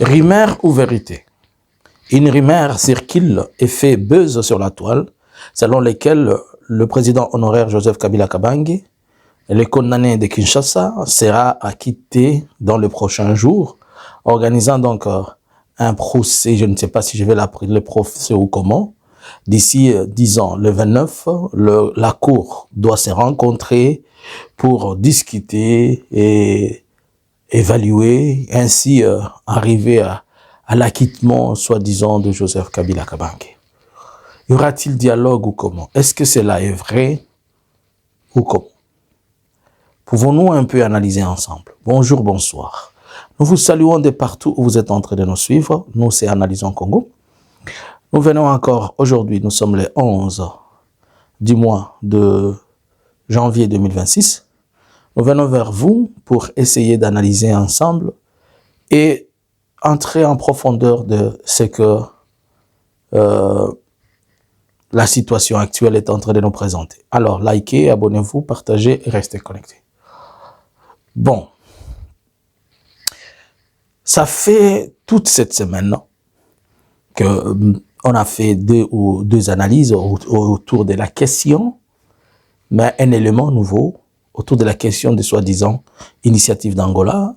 Rumeur ou vérité? Une rumeur circule et fait buzz sur la toile, selon lesquelles le président honoraire Joseph Kabila Kabange, le condamné de Kinshasa, sera acquitté dans les prochains jours, organisant donc un procès, je ne sais pas si je vais l'appeler le procès ou comment. D'ici 10 ans, le 29, la cour doit se rencontrer pour discuter et évaluer, ainsi arriver à l'acquittement, soi-disant, de Joseph Kabila Kabange. Y aura-t-il dialogue ou comment? Est-ce que cela est vrai ou comment? Pouvons-nous un peu analyser ensemble? Bonjour, bonsoir. Nous vous saluons de partout où vous êtes en train de nous suivre. Nous, c'est Analysons Congo. Nous venons encore aujourd'hui, nous sommes les 11 du mois de janvier 2026. Nous venons vers vous pour essayer d'analyser ensemble et entrer en profondeur de ce que la situation actuelle est en train de nous présenter. Alors, likez, abonnez-vous, partagez et restez connectés. Bon, ça fait toute cette semaine que on a fait deux analyses autour de la question, mais un élément nouveau autour de la question de soi-disant initiative d'Angola.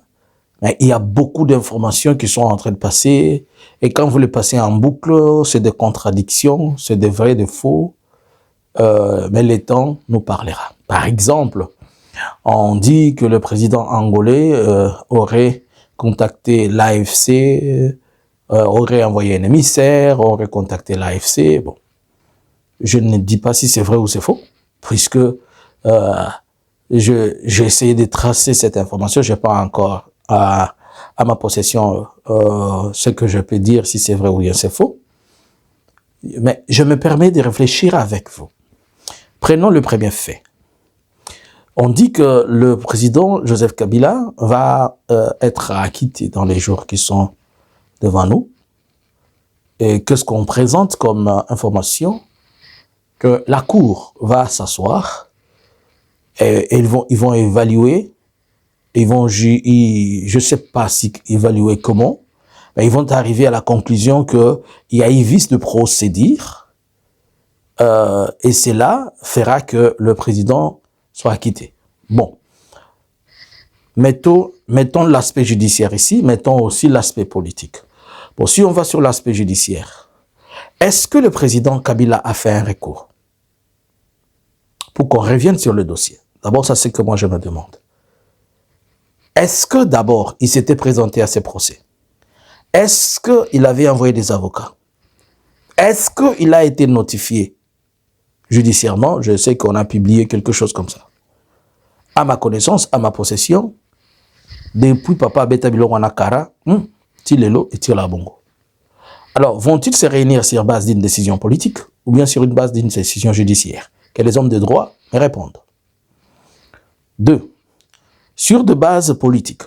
Mais il y a beaucoup d'informations qui sont en train de passer, et quand vous les passez en boucle, c'est des contradictions, c'est des vrais, des faux, mais le temps nous parlera. Par exemple, on dit que le président angolais aurait contacté l'AFC, aurait envoyé un émissaire, aurait contacté l'AFC. Bon, je ne dis pas si c'est vrai ou c'est faux, puisque j'ai essayé de tracer cette information. Je n'ai pas encore à ma possession ce que je peux dire si c'est vrai ou bien c'est faux. Mais je me permets de réfléchir avec vous. Prenons le premier fait. On dit que le président Joseph Kabila va être acquitté dans les jours qui sont devant nous. Et qu'est-ce qu'on présente comme information? Que la cour va s'asseoir et ils vont évaluer, ils vont je sais pas si évaluer comment, mais ils vont arriver à la conclusion que il y a un vice de procédure et cela fera que le président soit acquitté. Bon, mettons l'aspect judiciaire ici, mettons aussi l'aspect politique. Bon, si on va sur l'aspect judiciaire, est-ce que le président Kabila a fait un recours? Pour qu'on revienne sur le dossier. D'abord, ça c'est que moi je me demande. Est-ce que d'abord, il s'était présenté à ces procès? Est-ce qu'il avait envoyé des avocats? Est-ce qu'il a été notifié judiciairement? Je sais qu'on a publié quelque chose comme ça. À ma connaissance, à ma possession, depuis Papa Beta Biloro Nakara, Tilelo et Tirlabongo. Alors, vont-ils se réunir sur base d'une décision politique ou bien sur une base d'une décision judiciaire? Que les hommes de droit me répondent. 2. Sur de bases politiques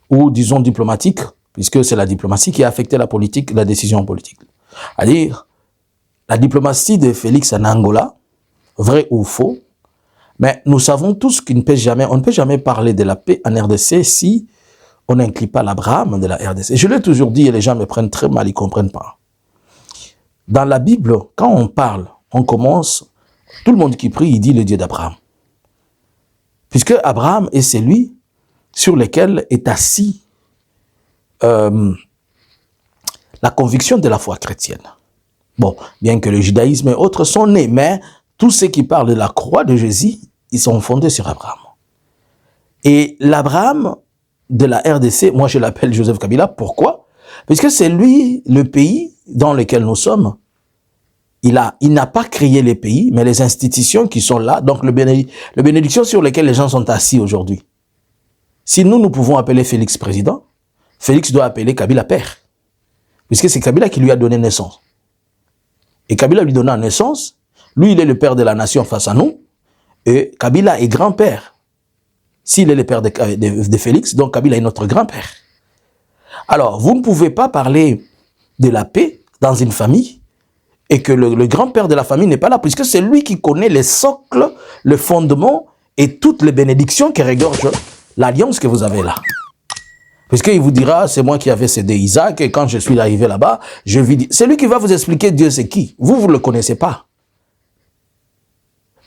ou disons diplomatiques, puisque c'est la diplomatie qui a affecté la politique, la décision politique. C'est-à-dire, la diplomatie de Félix en Angola, vrai ou faux, mais nous savons tous qu'on ne peut jamais parler de la paix en RDC si on n'inclut pas l'Abraham de la RDC. Je l'ai toujours dit et les gens me prennent très mal, ils ne comprennent pas. Dans la Bible, quand on parle, on commence, tout le monde qui prie, il dit le Dieu d'Abraham. Puisque Abraham est celui sur lequel est assis la conviction de la foi chrétienne. Bon, bien que le judaïsme et autres sont nés, mais tous ceux qui parlent de la croix de Jésus, ils sont fondés sur Abraham. Et l'Abraham de la RDC, moi je l'appelle Joseph Kabila, pourquoi? Puisque c'est lui, le pays dans lequel nous sommes. Il n'a pas créé les pays, mais les institutions qui sont là, donc le bénédiction sur lesquelles les gens sont assis aujourd'hui. Si nous pouvons appeler Félix président, Félix doit appeler Kabila père. Puisque c'est Kabila qui lui a donné naissance. Et Kabila lui donna naissance, lui il est le père de la nation face à nous, et Kabila est grand-père. S'il est le père de Félix, donc Kabila est notre grand-père. Alors, vous ne pouvez pas parler de la paix dans une famille et que le grand-père de la famille n'est pas là, puisque c'est lui qui connaît les socles, le fondement et toutes les bénédictions qui regorgent l'alliance que vous avez là. Puisqu'il vous dira, c'est moi qui avais cédé Isaac, et quand je suis arrivé là-bas, je vis... C'est lui qui va vous expliquer Dieu c'est qui. Vous ne le connaissez pas.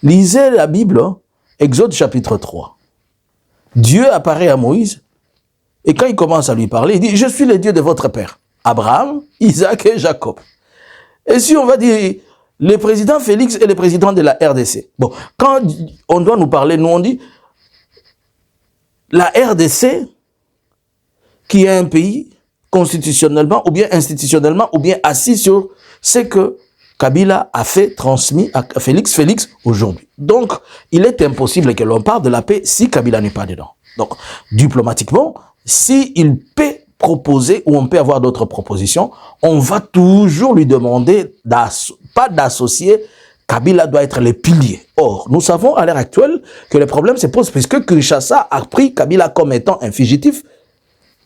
Lisez la Bible, Exode chapitre 3. Dieu apparaît à Moïse, et quand il commence à lui parler, il dit, je suis le Dieu de votre père, Abraham, Isaac et Jacob. Et si on va dire, le président Félix est le président de la RDC. Bon, quand on doit nous parler, nous on dit, la RDC, qui est un pays constitutionnellement, ou bien institutionnellement, ou bien assis sur ce que Kabila a fait, transmis à Félix aujourd'hui. Donc, il est impossible que l'on parle de la paix si Kabila n'est pas dedans. Donc, diplomatiquement, s'il peut proposer, ou on peut avoir d'autres propositions, on va toujours lui demander, pas d'associer, Kabila doit être le pilier. Or, nous savons à l'heure actuelle que le problème se pose puisque Kinshasa a pris Kabila comme étant un fugitif.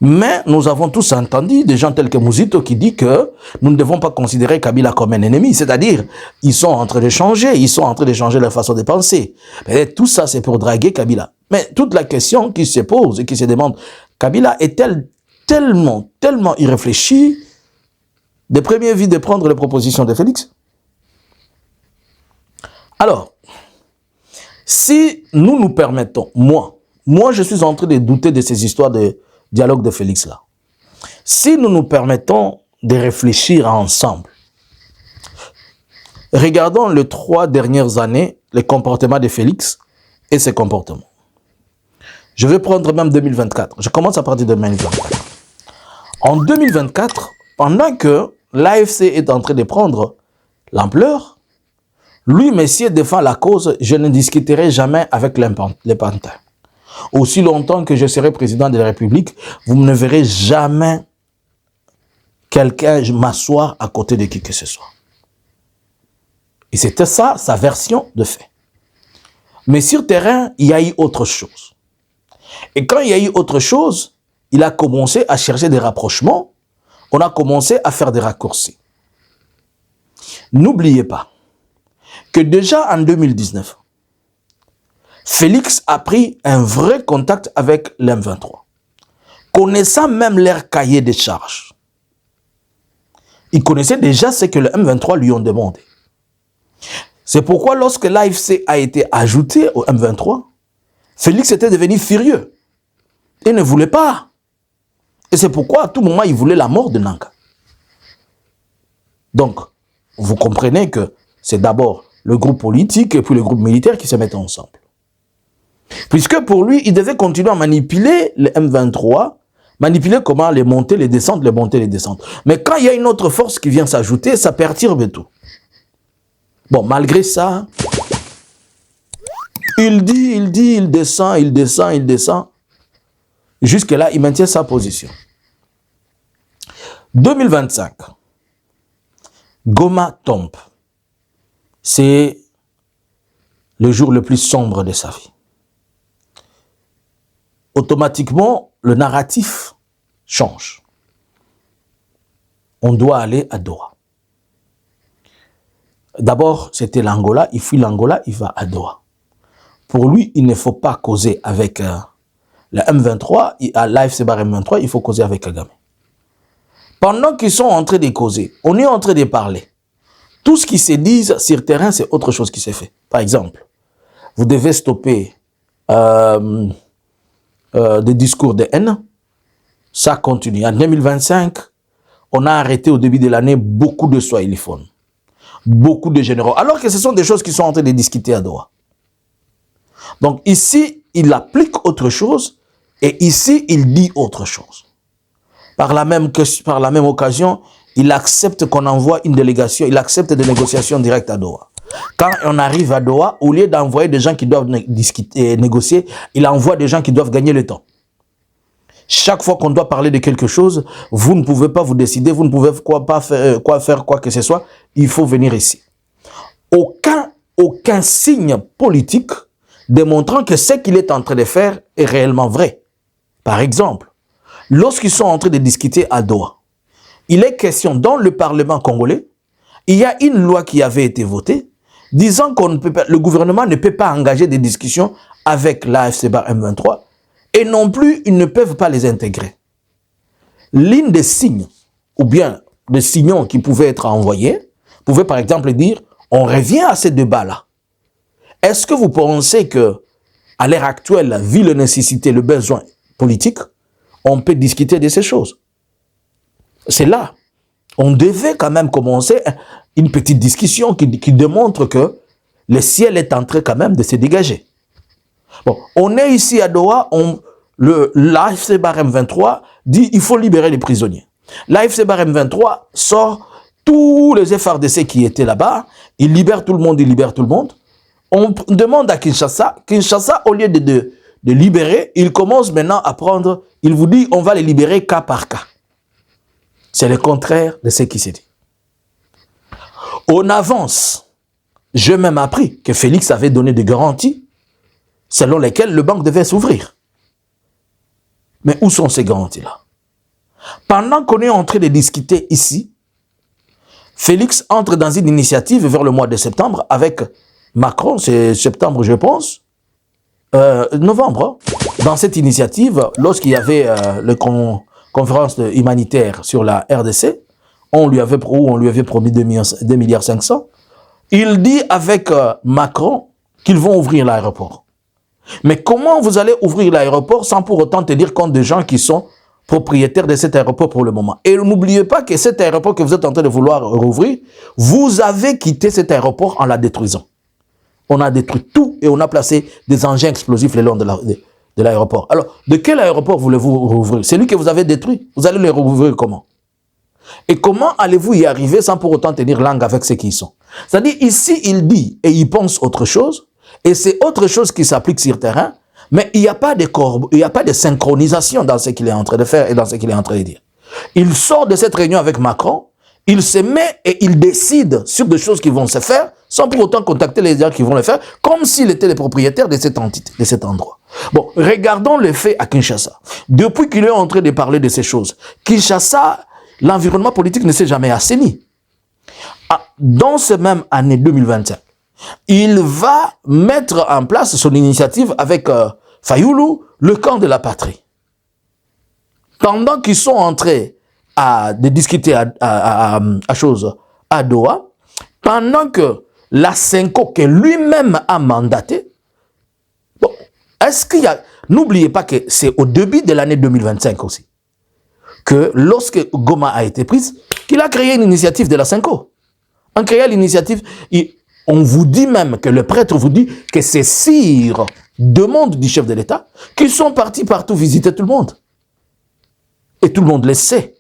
Mais nous avons tous entendu des gens tels que Mouzito qui dit que nous ne devons pas considérer Kabila comme un ennemi. C'est-à-dire, ils sont en train de changer, leur façon de penser. Mais tout ça, c'est pour draguer Kabila. Mais toute la question qui se pose et qui se demande, Kabila est-elle tellement irréfléchi de première vie de prendre les propositions de Félix? Alors, si nous nous permettons, moi je suis en train de douter de ces histoires de dialogue de Félix là. Si nous nous permettons de réfléchir ensemble, regardons les 3 dernières années, le comportement de Félix et ses comportements. Je vais prendre même 2024. Je commence à partir de 2024. En 2024, pendant que l'AFC est en train de prendre l'ampleur, lui, messieurs, défend la cause, je ne discuterai jamais avec les pantins. Aussi longtemps que je serai président de la République, vous ne verrez jamais quelqu'un m'asseoir à côté de qui que ce soit. Et c'était ça, sa version de fait. Mais sur terrain, il y a eu autre chose. Et quand il y a eu autre chose, il a commencé à chercher des rapprochements, on a commencé à faire des raccourcis. N'oubliez pas que déjà en 2019, Félix a pris un vrai contact avec l'M23, connaissant même leur cahier de charges. Il connaissait déjà ce que le M23 lui ont demandé. C'est pourquoi lorsque l'AFC a été ajouté au M23, Félix était devenu furieux. Il ne voulait pas. Et c'est pourquoi à tout moment, il voulait la mort de Nanka. Donc, vous comprenez que c'est d'abord le groupe politique et puis le groupe militaire qui se mettent ensemble. Puisque pour lui, il devait continuer à manipuler le M23, manipuler comment les monter, les descendre, les monter, les descendre. Mais quand il y a une autre force qui vient s'ajouter, ça perturbe tout. Bon, malgré ça, il descend. Jusque-là, il maintient sa position. 2025, Goma tombe. C'est le jour le plus sombre de sa vie. Automatiquement, le narratif change. On doit aller à Doha. D'abord, c'était l'Angola. Il fuit l'Angola, il va à Doha. Pour lui, il ne faut pas causer avec le M23, à l'AFC M23, il faut causer avec Kagame. Pendant qu'ils sont en train de causer, on est en train de parler. Tout ce qui se dit sur terrain, c'est autre chose qui s'est fait. Par exemple, vous devez stopper des discours de haine. Ça continue. En 2025, on a arrêté au début de l'année beaucoup de swahiliphones, beaucoup de généraux, alors que ce sont des choses qui sont en train de discuter à Doha. Donc ici, il applique autre chose et ici, il dit autre chose. Par la même occasion, il accepte qu'on envoie une délégation, il accepte des négociations directes à Doha. Quand on arrive à Doha, au lieu d'envoyer des gens qui doivent négocier, il envoie des gens qui doivent gagner le temps. Chaque fois qu'on doit parler de quelque chose, vous ne pouvez pas vous décider, vous ne pouvez pas faire quoi que ce soit, il faut venir ici. Aucun signe politique démontrant que ce qu'il est en train de faire est réellement vrai. Par exemple, lorsqu'ils sont en train de discuter à Doha, il est question dans le Parlement congolais, il y a une loi qui avait été votée disant que le gouvernement ne peut pas engager des discussions avec l'AFC M23 et non plus ils ne peuvent pas les intégrer. l'une des signes, ou bien des signaux qui pouvaient être envoyés, pouvait par exemple dire, on revient à ce débat-là. Est-ce que vous pensez que, à l'heure actuelle, vu la nécessité, le besoin politique, on peut discuter de ces choses? C'est là. On devait quand même commencer une petite discussion qui démontre que le ciel est en train quand même de se dégager. Bon, on est ici à Doha, l'AFC Barème 23 dit il faut libérer les prisonniers. L'AFC Barème 23 sort tous les FRDC qui étaient là-bas, il libère tout le monde, il libère tout le monde. On demande à Kinshasa, au lieu de libérer, il commence maintenant à prendre, il vous dit on va les libérer cas par cas. C'est le contraire de ce qui s'est dit. On avance. J'ai même appris que Félix avait donné des garanties selon lesquelles le banc devait s'ouvrir. Mais où sont ces garanties-là? Pendant qu'on est en train de discuter ici, Félix entre dans une initiative vers le mois de septembre avec Macron, c'est septembre je pense, novembre. Dans cette initiative, lorsqu'il y avait la conférence humanitaire sur la RDC, on lui avait promis 2,5 milliards. Il dit avec Macron qu'ils vont ouvrir l'aéroport. Mais comment vous allez ouvrir l'aéroport sans pour autant tenir compte des gens qui sont propriétaires de cet aéroport pour le moment? Et n'oubliez pas que cet aéroport que vous êtes en train de vouloir rouvrir, vous avez quitté cet aéroport en la détruisant. On a détruit tout et on a placé des engins explosifs le long de l'aéroport. Alors, de quel aéroport voulez-vous rouvrir? Celui que vous avez détruit. Vous allez le rouvrir comment? Et comment allez-vous y arriver sans pour autant tenir langue avec ceux qui y sont? C'est-à-dire, ici, il dit et il pense autre chose, et c'est autre chose qui s'applique sur le terrain, mais il n'y a pas de synchronisation dans ce qu'il est en train de faire et dans ce qu'il est en train de dire. Il sort de cette réunion avec Macron, il se met et il décide sur des choses qui vont se faire, sans pour autant contacter les gens qui vont le faire, comme s'il était le propriétaire de cette entité, de cet endroit. Bon, regardons les faits à Kinshasa. Depuis qu'il est en train de parler de ces choses, Kinshasa, l'environnement politique ne s'est jamais assaini. Dans cette même année 2025, il va mettre en place son initiative avec Fayoulou, le camp de la patrie. Pendant qu'ils sont entrés de discuter à Doha, pendant que la Senko, que lui-même a mandaté, bon, est-ce qu'il y a... N'oubliez pas que c'est au début de l'année 2025 aussi, que lorsque Goma a été prise, qu'il a créé une initiative de la Senko. En créant l'initiative, on vous dit même que le prêtre vous dit que ces sires demandent du chef de l'État qu'ils sont partis partout visiter tout le monde. Et tout le monde le sait.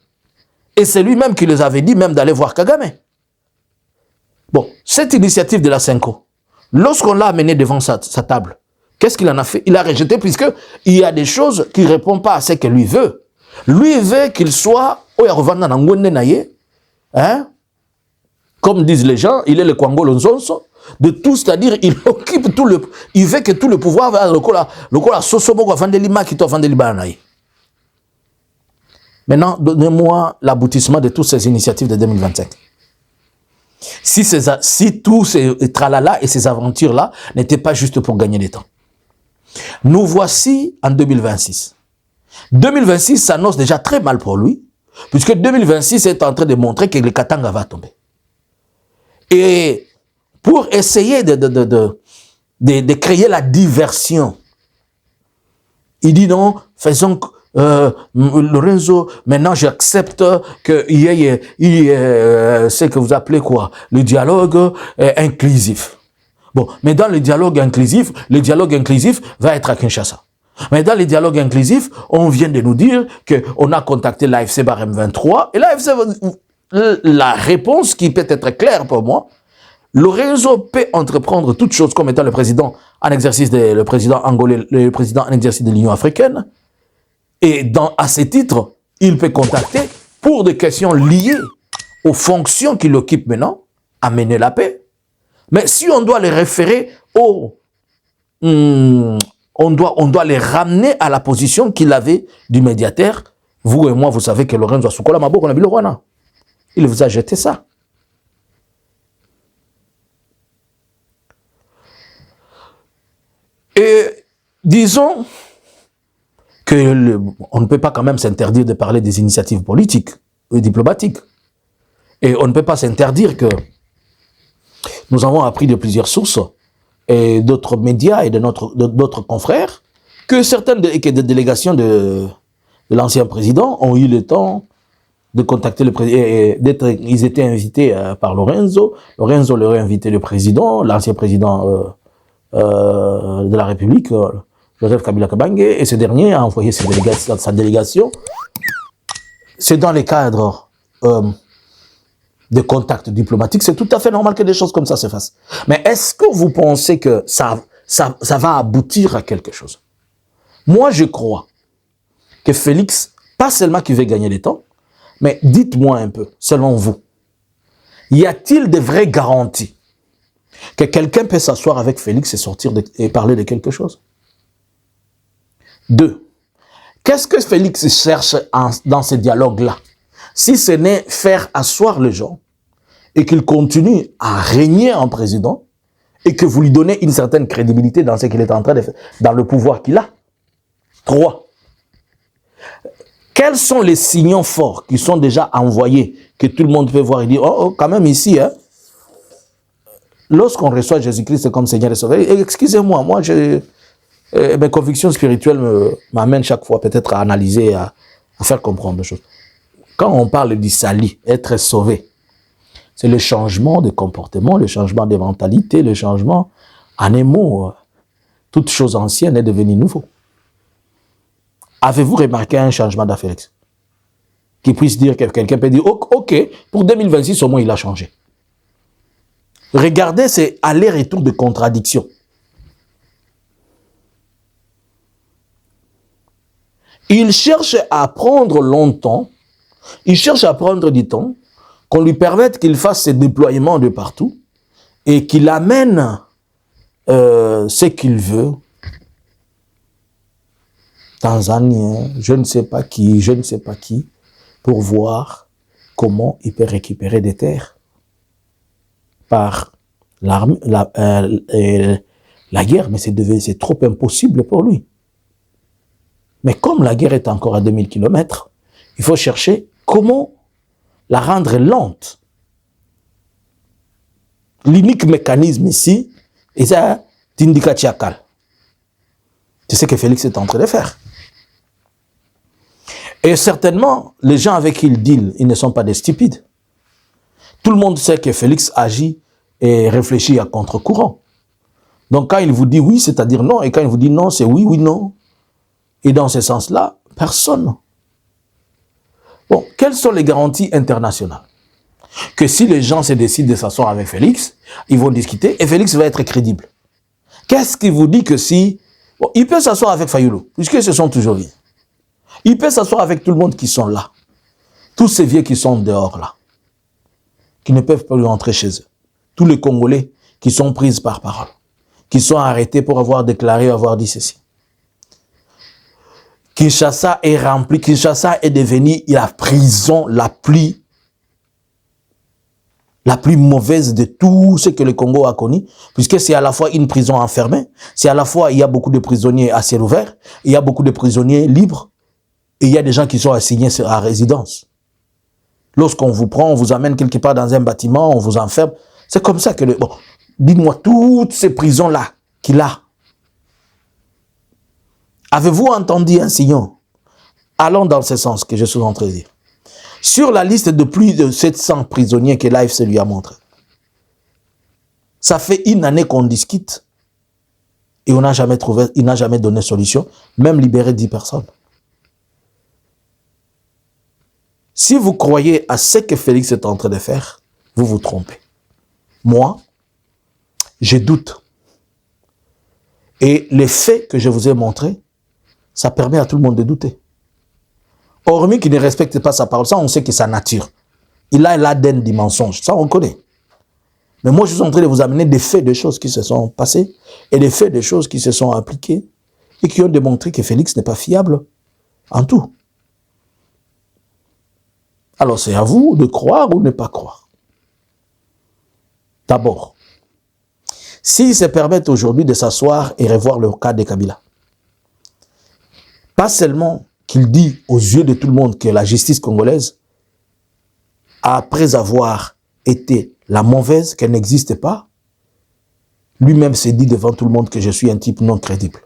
Et c'est lui-même qui les avait dit même d'aller voir Kagame. Bon, cette initiative de la Senko, lorsqu'on l'a amené devant sa table, qu'est-ce qu'il en a fait? Il a rejeté puisqu'il y a des choses qui ne répondent pas à ce que lui veut. Lui veut qu'il soit, hein? Comme disent les gens, il est le Kwango Lonzonso de tout, c'est-à-dire il occupe tout il veut que tout le pouvoir va le Sosomo Vandelima qui Vandelima. Maintenant, donnez-moi l'aboutissement de toutes ces initiatives de 2025. Si tous ces tralala et ces aventures-là n'étaient pas juste pour gagner du temps. Nous voici en 2026. 2026 s'annonce déjà très mal pour lui, puisque 2026 est en train de montrer que le Katanga va tomber. Et pour essayer de créer la diversion, il dit non, faisons... Lorenzo, maintenant j'accepte qu'il y ait ce que vous appelez quoi? Le dialogue inclusif. Bon, mais dans le dialogue inclusif va être à Kinshasa. Mais dans le dialogue inclusif, on vient de nous dire qu'on a contacté l'AFC Barème 23 et l'AFC, la réponse qui peut être claire pour moi, Lorenzo peut entreprendre toute chose comme étant le président en exercice le président angolais, le président en exercice de l'Union africaine. Et à ce titre, il peut contacter pour des questions liées aux fonctions qu'il occupe maintenant, à mener la paix. Mais si on doit les référer on doit les ramener à la position qu'il avait du médiateur, vous et moi, vous savez que Lorenzo Asukola Maboko na Bilorwana. Il vous a jeté ça. Et disons on ne peut pas quand même s'interdire de parler des initiatives politiques et diplomatiques. Et on ne peut pas s'interdire que nous avons appris de plusieurs sources et d'autres médias et d'autres confrères que certaines délégations de l'ancien président ont eu le temps de contacter le président. Ils étaient invités par Lorenzo. Lorenzo leur a invité le président, l'ancien président de la République, Joseph Kabila Kabange, et ce dernier a envoyé sa délégation. C'est dans les cadres de contacts diplomatiques, c'est tout à fait normal que des choses comme ça se fassent. Mais est-ce que vous pensez que ça va aboutir à quelque chose? Moi, je crois que Félix, pas seulement qu'il veut gagner du temps, mais dites-moi un peu, selon vous, y a-t-il de vraies garanties que quelqu'un peut s'asseoir avec Félix et sortir et parler de quelque chose? 2. Qu'est-ce que Félix cherche dans ce dialogue-là? Si ce n'est faire asseoir les gens et qu'il continue à régner en président et que vous lui donnez une certaine crédibilité dans ce qu'il est en train de faire, dans le pouvoir qu'il a. 3. Quels sont les signaux forts qui sont déjà envoyés, que tout le monde peut voir et dire, oh, quand même ici, hein, lorsqu'on reçoit Jésus-Christ comme Seigneur et Sauveur, excusez-moi, moi, mes convictions spirituelles m'amènent chaque fois peut-être à analyser, à faire comprendre des choses. Quand on parle du salut, être sauvé, c'est le changement de comportement, le changement de mentalité, le changement, en un mot, toute chose ancienne est devenue nouveau. Avez-vous remarqué un changement d'affaires qui puisse dire que quelqu'un peut dire, ok, pour 2026, au moins il a changé. Regardez, c'est aller-retour de contradiction. Il cherche à prendre longtemps, il cherche à prendre du temps, qu'on lui permette qu'il fasse ses déploiements de partout et qu'il amène ce qu'il veut. Tanzanien, je ne sais pas qui, pour voir comment il peut récupérer des terres par la guerre, mais c'est trop impossible pour lui. Mais comme la guerre est encore à 2000 km, il faut chercher comment la rendre lente. L'unique mécanisme ici, c'est Tindika Tchakal. C'est ce que Félix est en train de faire. Et certainement, les gens avec qui il deal, ils ne sont pas des stupides. Tout le monde sait que Félix agit et réfléchit à contre-courant. Donc quand il vous dit oui, c'est-à-dire non, et quand il vous dit non, c'est oui, oui, non. Et dans ce sens-là, personne. Bon, quelles sont les garanties internationales? Que si les gens se décident de s'asseoir avec Félix, ils vont discuter et Félix va être crédible. Qu'est-ce qui vous dit que si... Bon, il peut s'asseoir avec Fayulu, puisqu'ils se sont toujours vus. Il peut s'asseoir avec tout le monde qui sont là. Tous ces vieux qui sont dehors là. Qui ne peuvent pas lui rentrer chez eux. Tous les Congolais qui sont pris par parole. Qui sont arrêtés pour avoir déclaré, avoir dit ceci. Kinshasa est rempli. Kinshasa est devenu la prison la plus mauvaise de tout ce que le Congo a connu, puisque c'est à la fois une prison enfermée, c'est à la fois, il y a beaucoup de prisonniers à ciel ouvert, il y a beaucoup de prisonniers libres, et il y a des gens qui sont assignés à résidence. Lorsqu'on vous prend, on vous amène quelque part dans un bâtiment, on vous enferme. C'est comme ça que... Bon, dites-moi, toutes ces prisons-là qu'il a, avez-vous entendu un signal? Allons dans ce sens que je suis en train de dire. Sur la liste de plus de 700 prisonniers que l'AFC lui a montré, ça fait une année qu'on discute et on n'a jamais trouvé, il n'a jamais donné solution, même libéré 10 personnes. Si vous croyez à ce que Félix est en train de faire, vous vous trompez. Moi, je doute. Et les faits que je vous ai montrés, ça permet à tout le monde de douter. Hormis qu'il ne respecte pas sa parole, ça on sait que c'est sa nature. Il a l'ADN du mensonge, ça on connaît. Mais moi je suis en train de vous amener des faits, des choses qui se sont passées, et des faits, des choses qui se sont appliquées, et qui ont démontré que Félix n'est pas fiable en tout. Alors c'est à vous de croire ou ne pas croire. D'abord, s'ils se permettent aujourd'hui de s'asseoir et revoir le cas de Kabila, Pas seulement qu'il dit aux yeux de tout le monde que la justice congolaise, après avoir été la mauvaise, qu'elle n'existe pas, lui-même s'est dit devant tout le monde que je suis un type non crédible.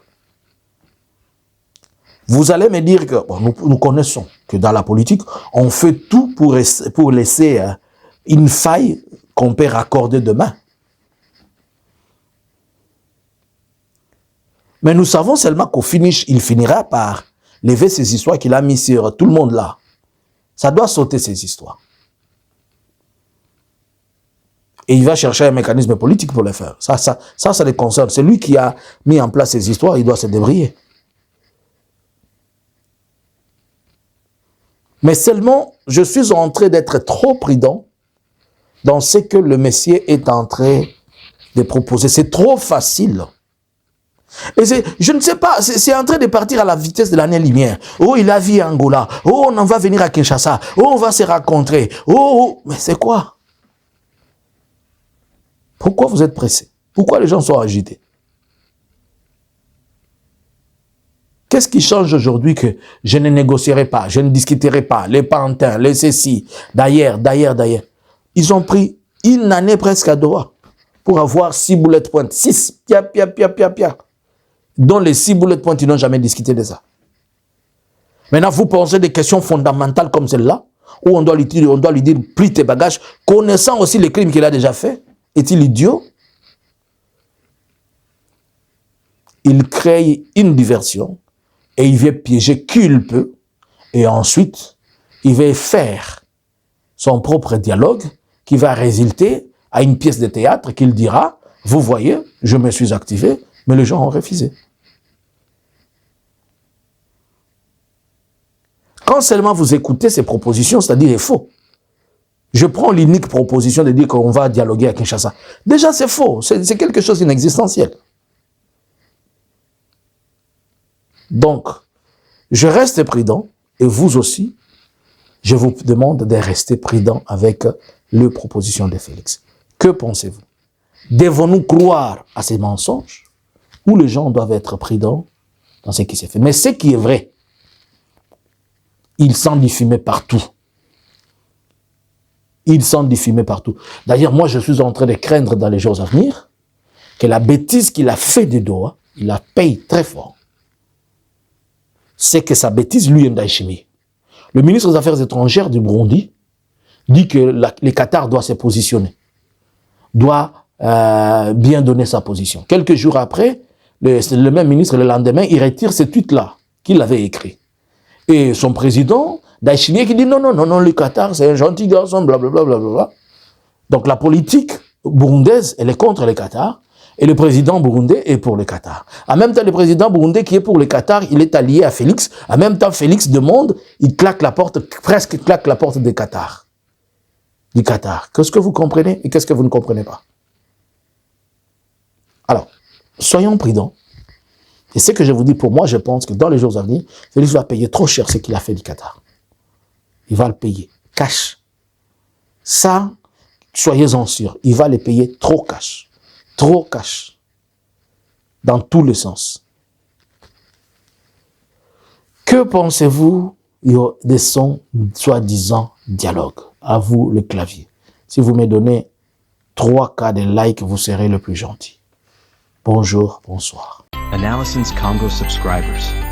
Vous allez me dire que bon, nous connaissons que dans la politique, on fait tout pour laisser une faille qu'on peut raccorder demain. Mais nous savons seulement qu'au finish, il finira par lever ces histoires qu'il a mis sur tout le monde là. Ça doit sauter ces histoires. Et il va chercher un mécanisme politique pour le faire. Ça les concerne. C'est lui qui a mis en place ces histoires, il doit se débrouiller. Mais seulement, je suis en train d'être trop prudent dans ce que le Messie est en train de proposer. C'est trop facile. Et je ne sais pas, c'est en train de partir à la vitesse de l'année-lumière. Oh, il a vu Angola. Oh, on en va venir à Kinshasa. Oh, on va se rencontrer. Oh, mais c'est quoi? Pourquoi vous êtes pressés? Pourquoi les gens sont agités? Qu'est-ce qui change aujourd'hui que je ne négocierai pas, je ne discuterai pas, les pantins, les ceci, d'ailleurs. Ils ont pris une année presque à Doha pour avoir 6 bullet points. 6, pia. Dont les 6 bullet points, ils n'ont jamais discuté de ça. Maintenant, vous posez des questions fondamentales comme celle-là, où on doit lui dire, plie tes bagages, connaissant aussi les crimes qu'il a déjà fait. Est-il idiot? Il crée une diversion et il vient piéger qui il peut, et ensuite, il va faire son propre dialogue qui va résulter à une pièce de théâtre qu'il dira, vous voyez, je me suis activé, mais les gens ont refusé. Quand seulement vous écoutez ces propositions, c'est-à-dire les faux. Je prends l'unique proposition de dire qu'on va dialoguer à Kinshasa. Déjà, c'est faux. C'est quelque chose d'inexistentiel. Donc, je reste prudent, et vous aussi, je vous demande de rester prudent avec les propositions de Félix. Que pensez-vous? Devons-nous croire à ces mensonges ou les gens doivent être prudents dans ce qui s'est fait? Mais ce qui est vrai, ils sont diffamés partout. Ils sont diffamés partout. D'ailleurs, moi, je suis en train de craindre dans les jours à venir que la bêtise qu'il a fait de Doha, il la paye très fort. C'est que sa bêtise, lui, Ndayishimiye. Le ministre des Affaires étrangères du Burundi dit que le Qatar doit se positionner, doit bien donner sa position. Quelques jours après, le même ministre, le lendemain, il retire ce tweet-là qu'il avait écrit. Et son président, Ndayishimiye, qui dit non, le Qatar, c'est un gentil garçon, blablabla. Donc la politique burundaise, elle est contre le Qatar, et le président burundais est pour le Qatar. En même temps, le président burundais qui est pour le Qatar, il est allié à Félix. En même temps, Félix demande, il claque la porte, presque claque la porte du Qatar. Qu'est-ce que vous comprenez et qu'est-ce que vous ne comprenez pas? Alors, soyons prudents. Et ce que je vous dis, pour moi, je pense que dans les jours à venir, Félix va payer trop cher ce qu'il a fait du Qatar. Il va le payer cash. Ça, soyez-en sûrs, il va le payer trop cash. Trop cash. Dans tous les sens. Que pensez-vous de son soi-disant dialogue? À vous le clavier. Si vous me donnez 3 cas de like, vous serez le plus gentil. Bonjour, bonsoir. Analysins Congo subscribers.